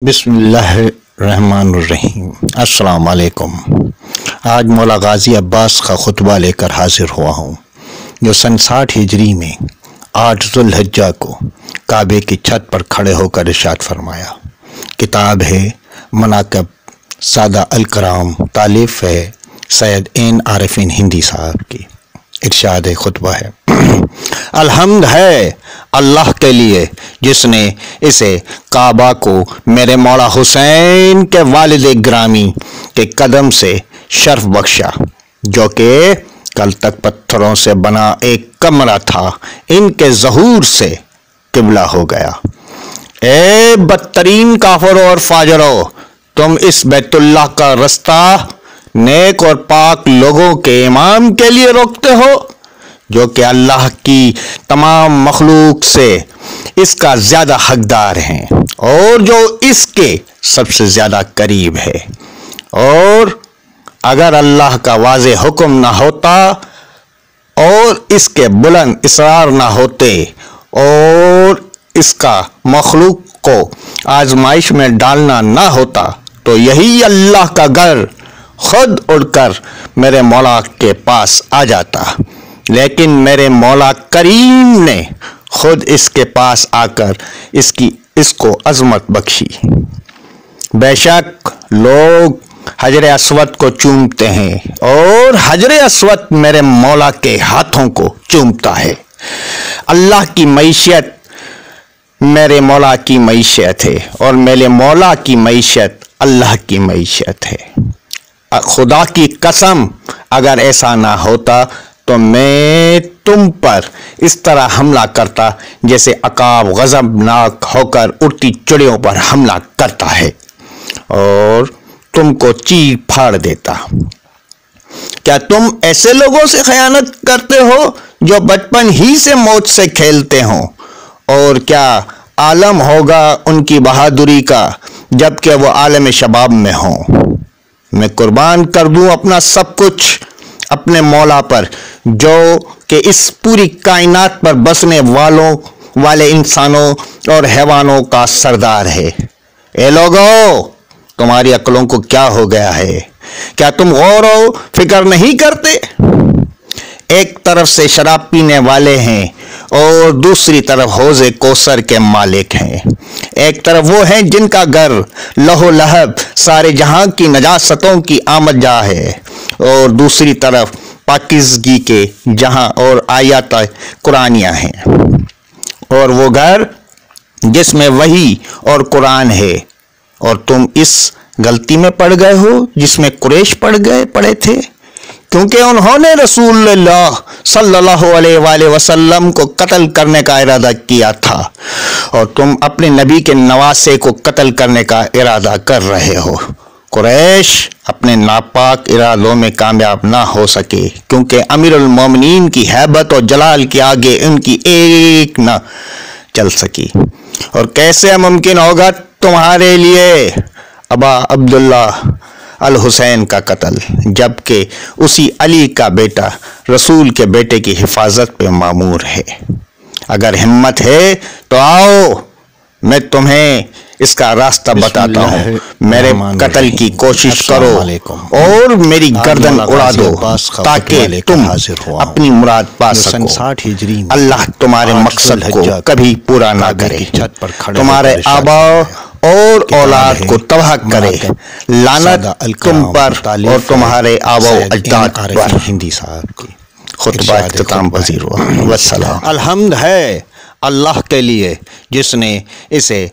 बिस्मिल्लाहिर्रहमानिर्रहीम। अस्सलाम वालेकुम। आज मौला गाजी अब्बास का खुतबा लेकर हाजिर हुआ हूँ, जो सन 60 हिजरी में 8 ज़ुल्हिज्जा को काबे की छत पर खड़े होकर इरशाद फरमाया। किताब है मनाक़िब सादा अल कराम, तालीफ़ है सैयद ऐन आरिफीन हिंदी साहब की। इरशाद खुतबा है, अलहम्द है अल्लाह के लिए जिसने इसे काबा को मेरे मौला हुसैन के वालिद ग्रामी के कदम से शर्फ बख्शा, जो कि कल तक पत्थरों से बना एक कमरा था, इनके ज़हूर से किबला हो गया। ए बदतरीन काफिरों और फाजरों, तुम इस बैतुल्लाह का रास्ता नेक और पाक लोगों के इमाम के लिए रोकते हो, जो कि अल्लाह की तमाम मखलूक से इसका ज़्यादा हकदार हैं और जो इसके सबसे ज़्यादा करीब है। और अगर अल्लाह का वाज़े हुक्म ना होता और इसके बुलंद इसरार ना होते और इसका मखलूक को आजमाइश में डालना ना होता, तो यही अल्लाह का घर खुद उड़कर मेरे मौला के पास आ जाता, लेकिन मेरे मौला करीम ने खुद इसके पास आकर इसको अजमत बख्शी। बेशक लोग हजर अस्वद को चूमते हैं और हजर अस्वद मेरे मौला के हाथों को चूमता है। अल्लाह की मईशत मेरे मौला की मईशत है और मेरे मौला की मईशत अल्लाह की मईशत है। खुदा की कसम, अगर ऐसा ना होता तो मैं तुम पर इस तरह हमला करता जैसे अकाब गज़बनाक होकर उड़ती चिड़ियों पर हमला करता है और तुमको चीर फाड़ देता। क्या तुम ऐसे लोगों से खयानत करते हो जो बचपन ही से मौत से खेलते हो? और क्या आलम होगा उनकी बहादुरी का जबकि वो आलम शबाब में हो? मैं कुर्बान कर दूं अपना सब कुछ अपने मौला पर, जो कि इस पूरी कायनात पर बसने वाले इंसानों और हैवानों का सरदार है। ए लोगों, तुम्हारी अक्लों को क्या हो गया है? क्या तुम गौर व फिक्र नहीं करते? एक तरफ से शराब पीने वाले हैं और दूसरी तरफ हौज़े कौसर के मालिक हैं। एक तरफ वो हैं जिनका घर लहो लहब सारे जहां की नजासतों की आमद जा है और दूसरी तरफ पाकिज़गी के जहां और आयत कुरानियाँ हैं। और वो घर जिसमें वही और कुरान है, और तुम इस गलती में पड़ गए हो जिसमें कुरैश पड़े थे, क्योंकि उन्होंने रसूलुल्लाह सल्लल्लाहु अलैहि वसल्लम को कत्ल करने का इरादा किया था और तुम अपने नबी के नवासे को कत्ल करने का इरादा कर रहे हो। कुरैश अपने नापाक इरादों में कामयाब ना हो सके, क्योंकि अमीरुल मोमिनीन की हैबत और जलाल के आगे उनकी एक न चल सकी। और कैसे मुमकिन होगा तुम्हारे लिए अबा अब्दुल्ला अल हुसैन का कत्ल, जबकि उसी अली का बेटा रसूल के बेटे की हिफाजत पे मामूर है। अगर हिम्मत है तो आओ, मैं तुम्हें इसका रास्ता बताता हूँ। मेरे कत्ल की कोशिश करो और मेरी गर्दन उड़ा दो, ताकि तुम अपनी मुराद पा सको। अल्लाह तुम्हारे मकसद को कभी पूरा ना करे, तुम्हारे आबा और औलाद को तबाह करे। लानत तुम पर और तुम्हारे आबा अजदाद पर। हिंदी साहब की खुतबा इख्तिताम पज़ीर हुआ। वस्सलाम। अलहम्द है अल्लाह के लिए जिसने इसे